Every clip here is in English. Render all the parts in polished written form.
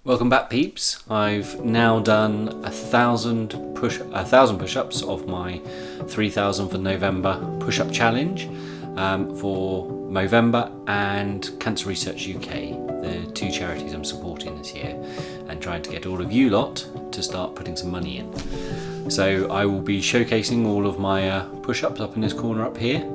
Welcome back, peeps. I've now done 1,000 push-ups of my 3,000 for November push-up challenge for Movember and Cancer Research UK, the two charities I'm supporting this year, and trying to get all of you lot to start putting some money in. So I will be showcasing all of my push-ups up in this corner up here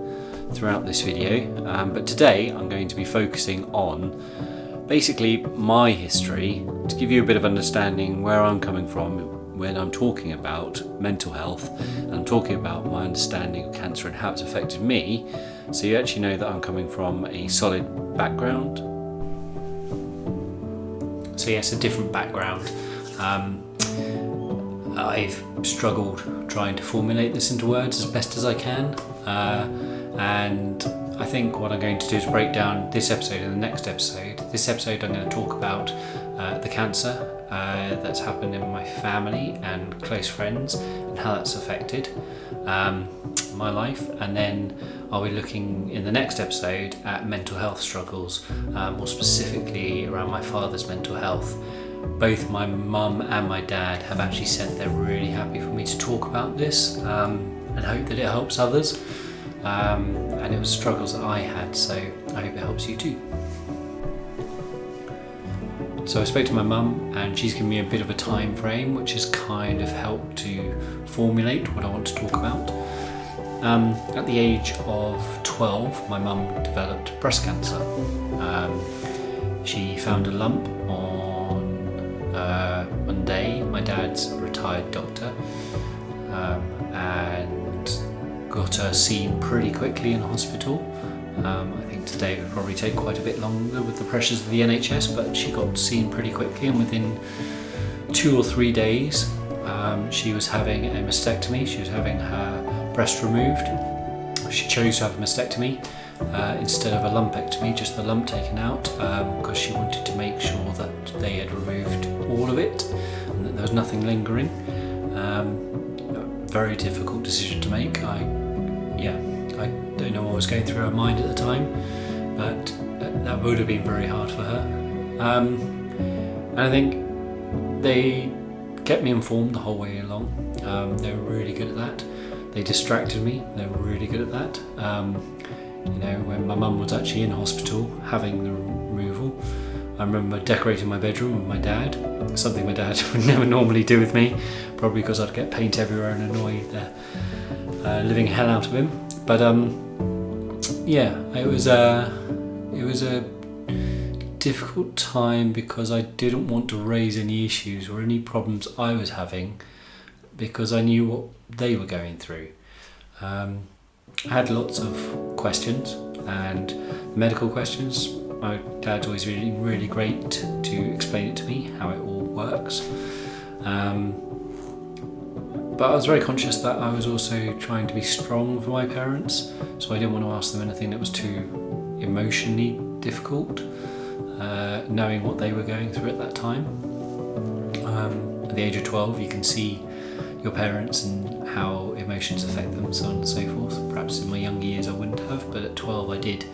throughout this video, but today I'm going to be focusing on basically my history to give you a bit of understanding where I'm coming from when I'm talking about mental health, and I'm talking about my understanding of cancer and how it's affected me, so you actually know that I'm coming from a solid background. So yes, a different background. I've struggled trying to formulate this into words as best as I can, and I think what I'm going to do is break down this episode and the next episode. This episode I'm going to talk about the cancer that's happened in my family and close friends and how that's affected my life, and then I'll be looking in the next episode at mental health struggles, more specifically around my father's mental health. Both my mum and my dad have actually said they're really happy for me to talk about this and hope that it helps others. And it was struggles that I had, so I hope it helps you too. So I spoke to my mum and she's given me a bit of a time frame which has kind of helped to formulate what I want to talk about. At the age of 12, my mum developed breast cancer. She found a lump on one day. My dad's a retired doctor, and got her seen pretty quickly in hospital. I think today it would probably take quite a bit longer with the pressures of the NHS, but she got seen pretty quickly, and within 2 or 3 days she was having a mastectomy. She was having her breast removed. She chose to have a mastectomy instead of a lumpectomy, just the lump taken out, because she wanted to make sure that they had removed all of it and that there was nothing lingering. Very difficult decision to make. I don't know what was going through her mind at the time, but that would have been very hard for her. And I think they kept me informed the whole way along. They were really good at that. They distracted me. They were really good at that. When my mum was actually in hospital having the removal, I remember decorating my bedroom with my dad, something my dad would never normally do with me, probably because I'd get paint everywhere and annoy the living hell out of him. But it was a difficult time because I didn't want to raise any issues or any problems I was having, because I knew what they were going through. I had lots of questions, and medical questions. My dad's always really, really great to explain it to me, how it all works. But I was very conscious that I was also trying to be strong for my parents, so I didn't want to ask them anything that was too emotionally difficult, knowing what they were going through at that time. At the age of 12, you can see your parents and how emotions affect them, so on and so forth. Perhaps in my younger years I wouldn't have, but at 12 I did.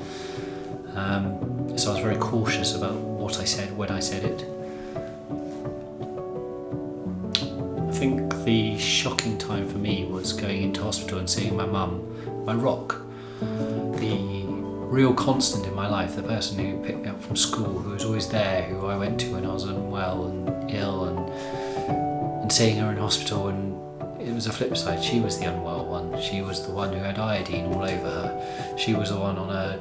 So I was very cautious about what I said when I said it. I think the shocking time for me was going into hospital and seeing my mum, my rock, the real constant in my life, the person who picked me up from school, who was always there, who I went to when I was unwell and ill, and seeing her in hospital. And it was a flip side. She was the unwell one. She was the one who had iodine all over her. She was the one on a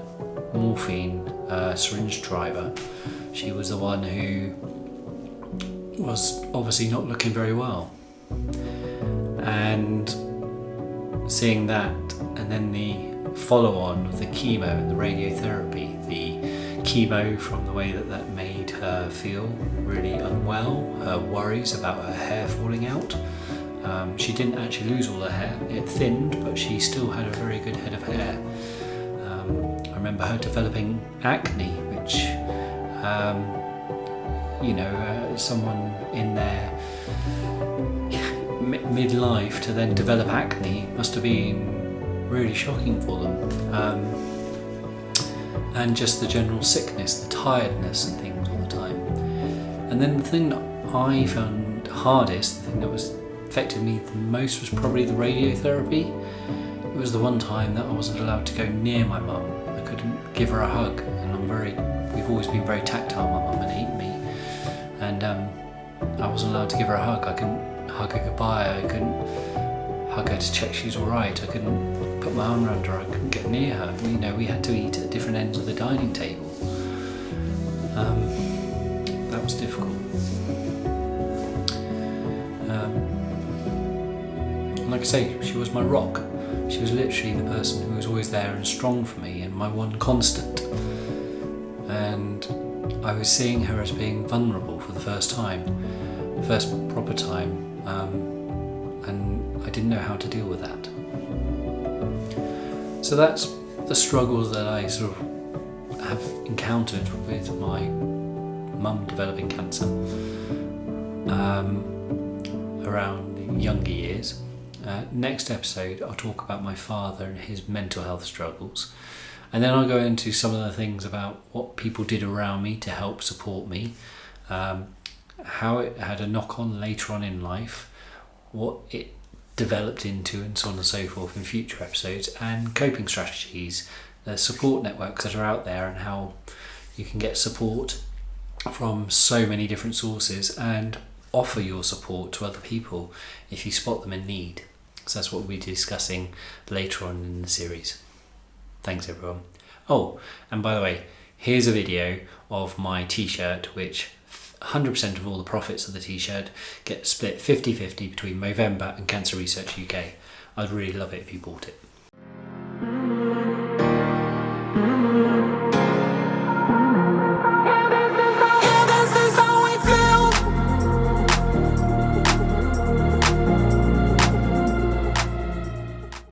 morphine syringe driver. She was the one who was obviously not looking very well. And seeing that, and then the follow-on of the chemo and the radiotherapy, the chemo from the way that made her feel really unwell, her worries about her hair falling out. She didn't actually lose all her hair, it thinned, but she still had a very good head of hair. I remember her developing acne, which, someone in their midlife to then develop acne must have been really shocking for them. And just the general sickness, the tiredness and things all the time. And then the thing that I found hardest, the thing that was affected me the most, was probably the radiotherapy. It was the one time that I wasn't allowed to go near my mum. I couldn't give her a hug, and we've always been very tactile, my mum and me, and I wasn't allowed to give her a hug. I couldn't hug her goodbye, I couldn't hug her to check she's alright, I couldn't put my arm around her, I couldn't get near her. You know, we had to eat at different ends of the dining table. That was difficult. Like I say, she was my rock. She was literally the person who was always there and strong for me, and my one constant. And I was seeing her as being vulnerable for the first time, first proper time, and I didn't know how to deal with that. So that's the struggles that I sort of have encountered with my mum developing cancer around the younger years. Next episode I'll talk about my father and his mental health struggles, and then I'll go into some of the things about what people did around me to help support me, how it had a knock-on later on in life, what it developed into, and so on and so forth in future episodes, and coping strategies, the support networks that are out there, and how you can get support from so many different sources and offer your support to other people if you spot them in need. So that's what we'll be discussing later on in the series. Thanks everyone. Oh, and by the way, here's a video of my t-shirt, which 100% of all the profits of the t-shirt get split 50-50 between Movember and Cancer Research UK. I'd really love it if you bought it.